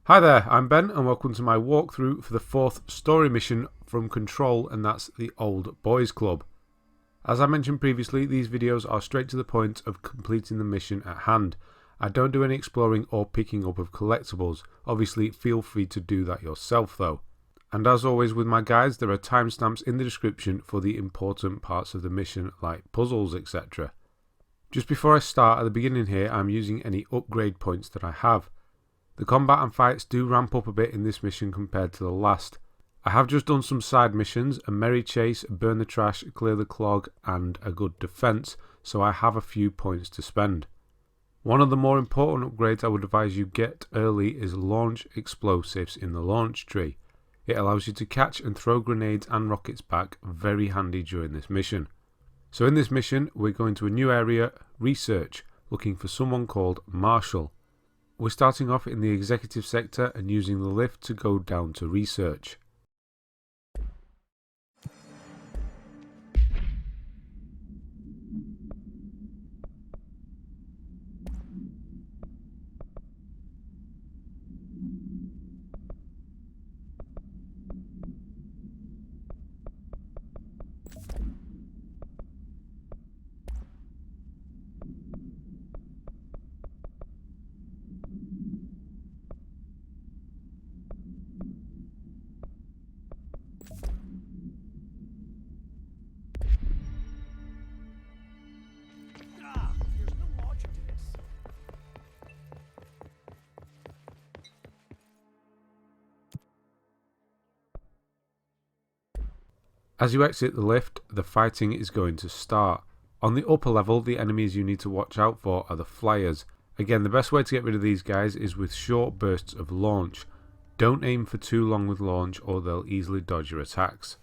Hi there, I'm Ben and welcome to my walkthrough for the 4th story mission from Control, and that's the Old Boys Club. As I mentioned previously, these videos are straight to the point of completing the mission at hand. I don't do any exploring or picking up of collectibles. Obviously feel free to do that yourself though. And as always with my guides, there are timestamps in the description for the important parts of the mission like puzzles, etc. Just before I start, at the beginning here, I'm using any upgrade points that I have. The combat and fights do ramp up a bit in this mission compared to the last. I have just done some side missions, a merry chase, burn the trash, clear the clog and a good defence, so I have a few points to spend. One of the more important upgrades I would advise you get early is launch explosives in the launch tree. It allows you to catch and throw grenades and rockets back, very handy during this mission. So in this mission we're going to a new area, research, looking for someone called Marshall. We're starting off in the executive sector and using the lift to go down to research. As you exit the lift, the fighting is going to start. On the upper level, the enemies you need to watch out for are the flyers. Again, the best way to get rid of these guys is with short bursts of launch. Don't aim for too long with launch or they'll easily dodge your attacks.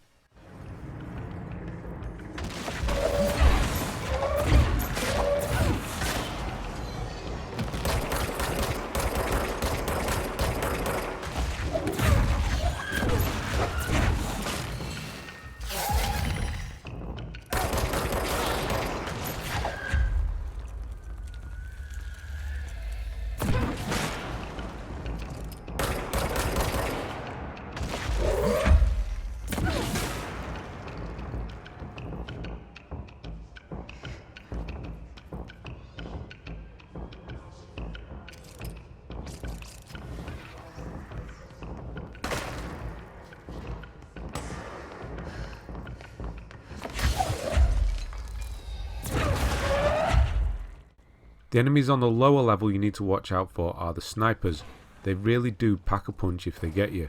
The enemies on the lower level you need to watch out for are the snipers. They really do pack a punch if they get you.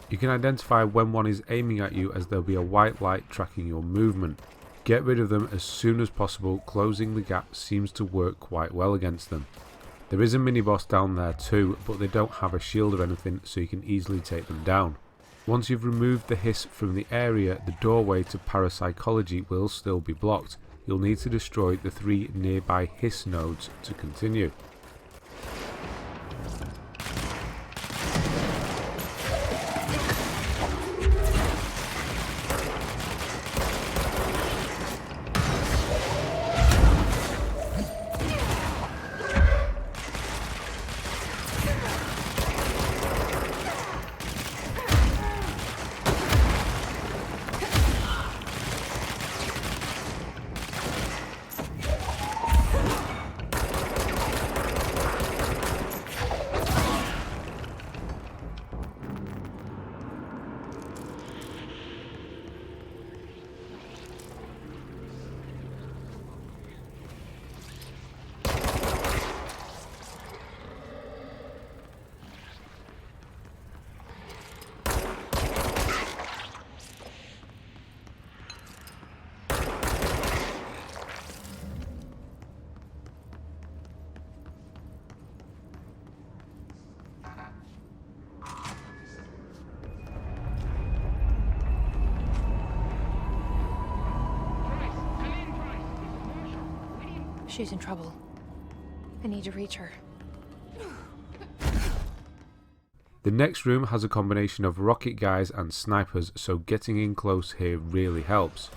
You can identify when one is aiming at you as there'll be a white light tracking your movement. Get rid of them as soon as possible. Closing the gap seems to work quite well against them. There is a mini boss down there too, but they don't have a shield or anything, so you can easily take them down. Once you've removed the hiss from the area, the doorway to parapsychology will still be blocked. You'll need to destroy the 3 nearby hiss nodes to continue. She's in trouble. I need to reach her. The next room has a combination of rocket guys and snipers, so getting in close here really helps.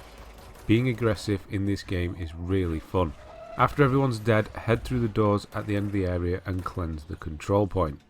Being aggressive in this game is really fun. After everyone's dead, head through the doors at the end of the area and cleanse the control point.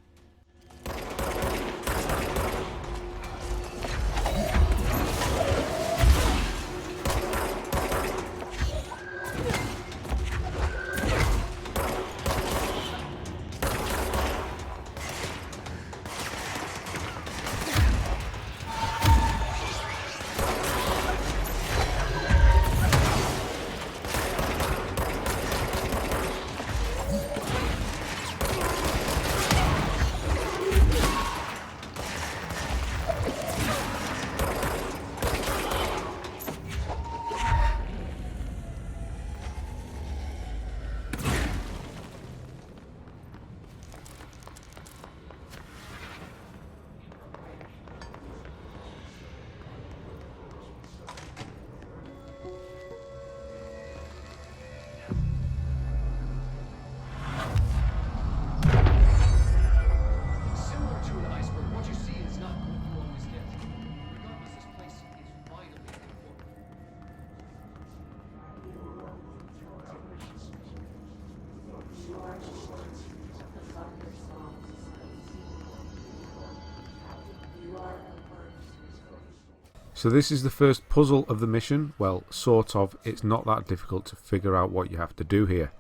So this is the first puzzle of the mission. Well, sort of. It's not that difficult to figure out what you have to do here.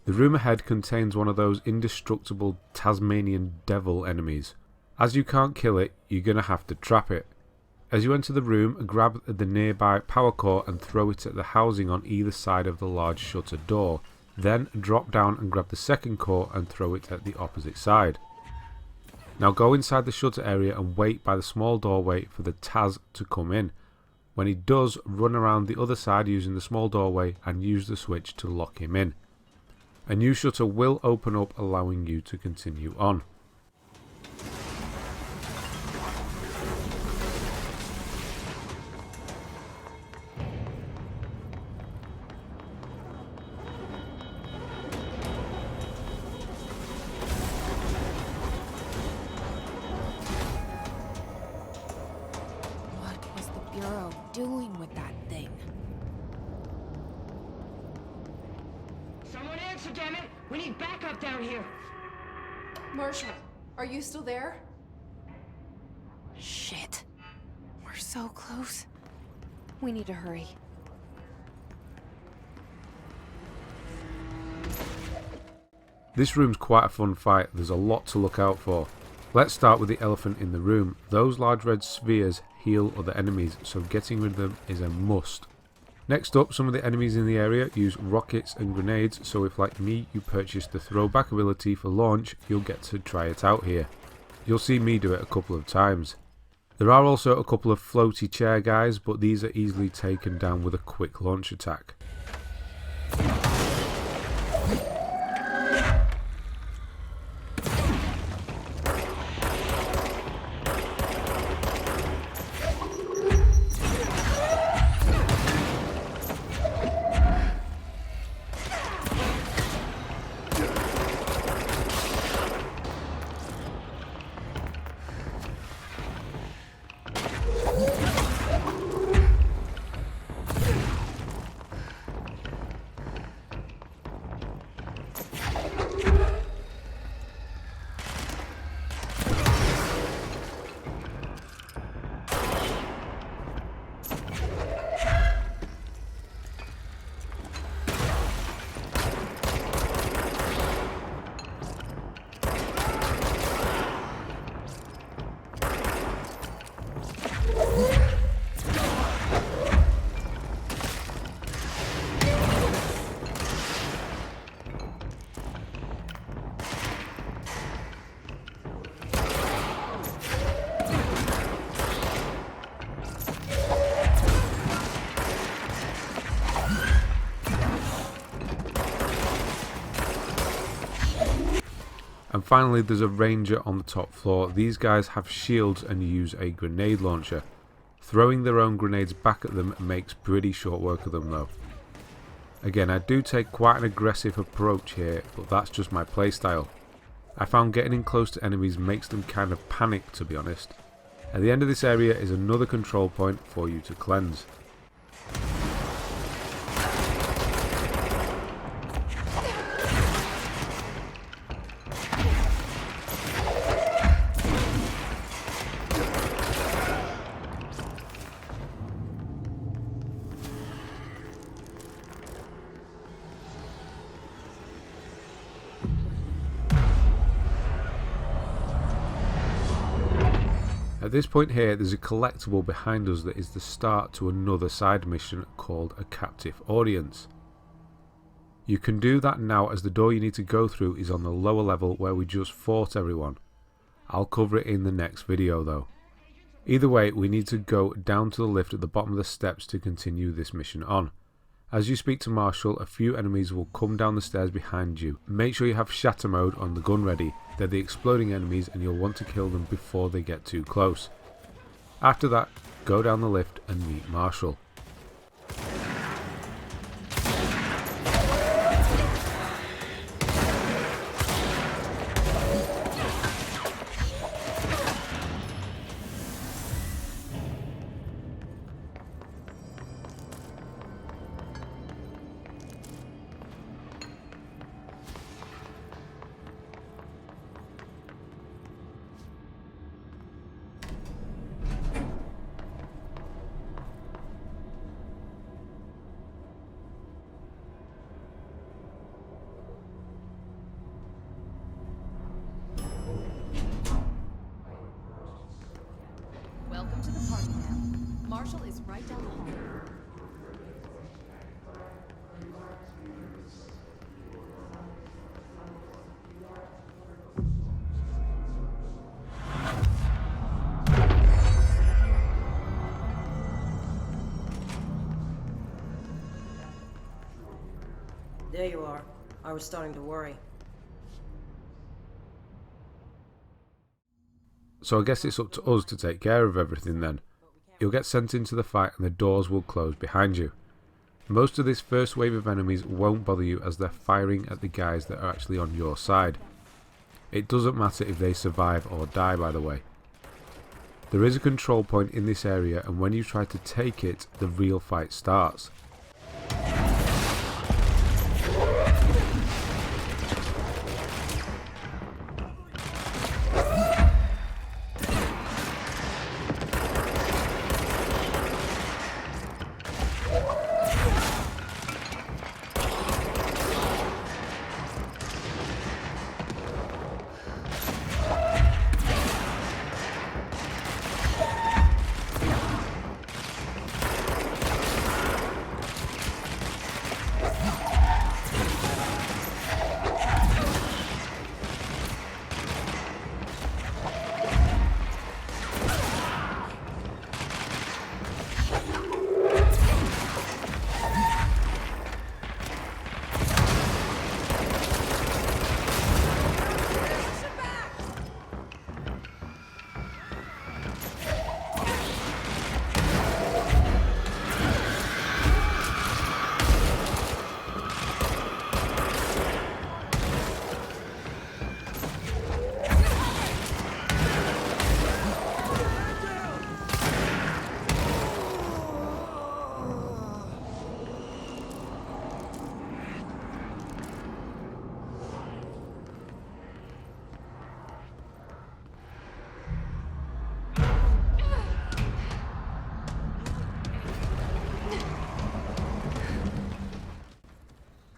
The room ahead contains one of those indestructible Tasmanian devil enemies. As you can't kill it, you're going to have to trap it. As you enter the room, grab the nearby power core and throw it at the housing on either side of the large shutter door. Then drop down and grab the second core and throw it at the opposite side. Now go inside the shutter area and wait by the small doorway for the Taz to come in. When he does, run around the other side using the small doorway and use the switch to lock him in. A new shutter will open up, allowing you to continue on. Doing with that thing? Someone answer, damn it! We need backup down here! Marshall, are you still there? Shit. We're so close. We need to hurry. This room's quite a fun fight. There's a lot to look out for. Let's start with the elephant in the room. Those large red spheres heal other enemies, so getting rid of them is a must. Next up, some of the enemies in the area use rockets and grenades, so if like me you purchase the throwback ability for launch, you'll get to try it out here. You'll see me do it a couple of times. There are also a couple of floaty chair guys, but these are easily taken down with a quick launch attack. And finally, there's a ranger on the top floor. These guys have shields and use a grenade launcher. Throwing their own grenades back at them makes pretty short work of them though. Again, I do take quite an aggressive approach here, but that's just my playstyle. I found getting in close to enemies makes them kind of panic, to be honest. At the end of this area is another control point for you to cleanse. At this point here, there's a collectible behind us that is the start to another side mission called a captive audience. You can do that now, as the door you need to go through is on the lower level where we just fought everyone. I'll cover it in the next video though. Either way, we need to go down to the lift at the bottom of the steps to continue this mission on. As you speak to Marshall, a few enemies will come down the stairs behind you. Make sure you have shatter mode on the gun ready. They're the exploding enemies and you'll want to kill them before they get too close. After that, go down the lift and meet Marshall. right down the hall. There you are. I was starting to worry. So I guess it's up to us to take care of everything then. You'll get sent into the fight and the doors will close behind you. Most of this first wave of enemies won't bother you as they're firing at the guys that are actually on your side. It doesn't matter if they survive or die, by the way. There is a control point in this area, and when you try to take it, the real fight starts.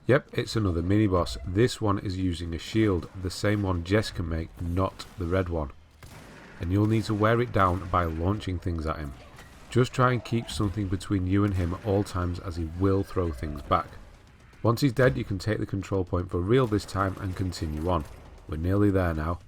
Yep, it's another mini-boss. This one is using a shield, the same one Jess can make, not the red one. And you'll need to wear it down by launching things at him. Just try and keep something between you and him at all times, as he will throw things back. Once he's dead, you can take the control point for real this time and continue on. We're nearly there now.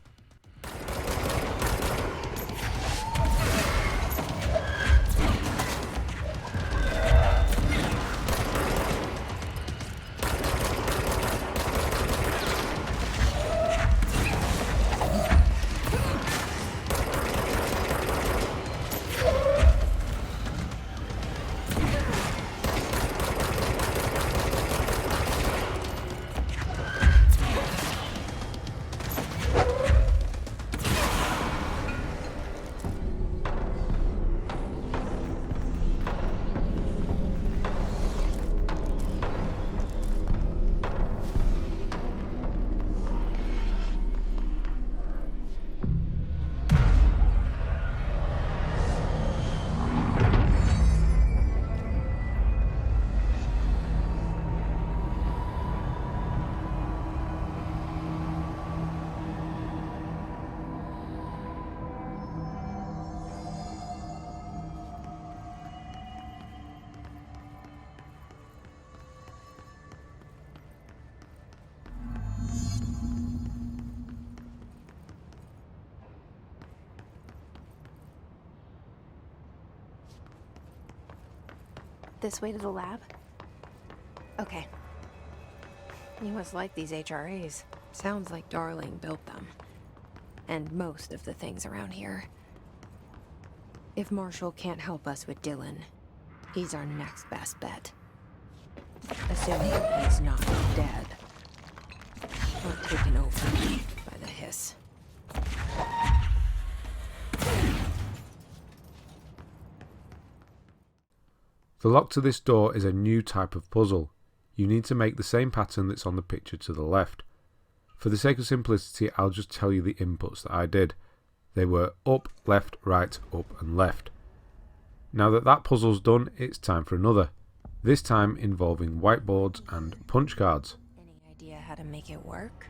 This way to the lab? Okay. You must like these HRAs. Sounds like Darling built them. And most of the things around here. If Marshall can't help us with Dylan, he's our next best bet. Assuming he's not dead. Or taken over by the hiss. The lock to this door is a new type of puzzle. You need to make the same pattern that's on the picture to the left. For the sake of simplicity, I'll just tell you the inputs that I did. They were up, left, right, up and left. Now that that puzzle's done, it's time for another. This time involving whiteboards and punch cards. Any idea how to make it work?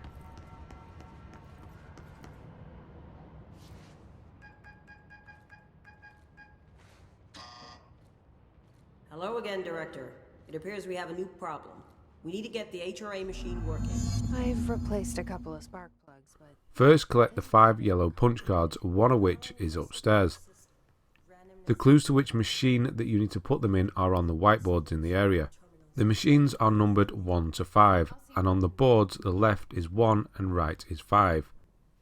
Hello again, Director. It appears we have a new problem. We need to get the HRA machine working. I've replaced a couple of spark plugs, but... First, collect the 5 yellow punch cards, one of which is upstairs. The clues to which machine that you need to put them in are on the whiteboards in the area. The machines are numbered 1 to 5, and on the boards the left is 1 and right is 5.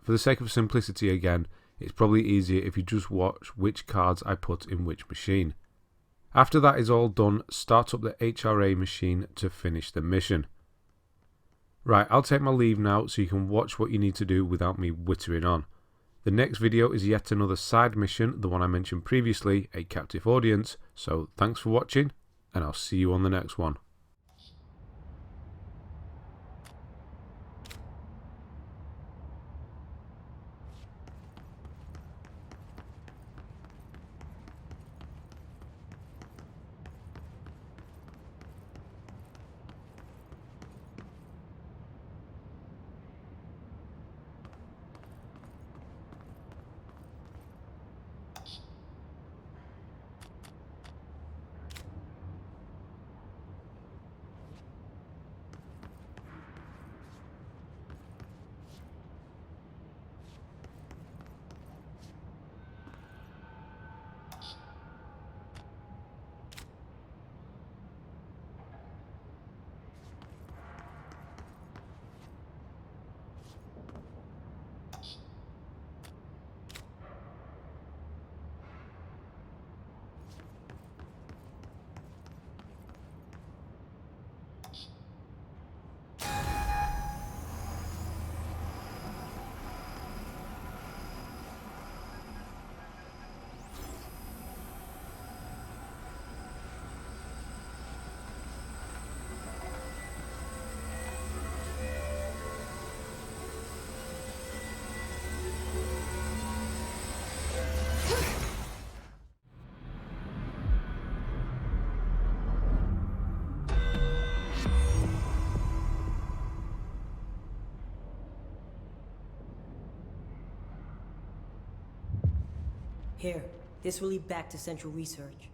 For the sake of simplicity again, it's probably easier if you just watch which cards I put in which machine. After that is all done, start up the HRA machine to finish the mission. Right, I'll take my leave now so you can watch what you need to do without me wittering on. The next video is yet another side mission, the one I mentioned previously, a captive audience, so thanks for watching, and I'll see you on the next one. Here, this will lead back to Central Research.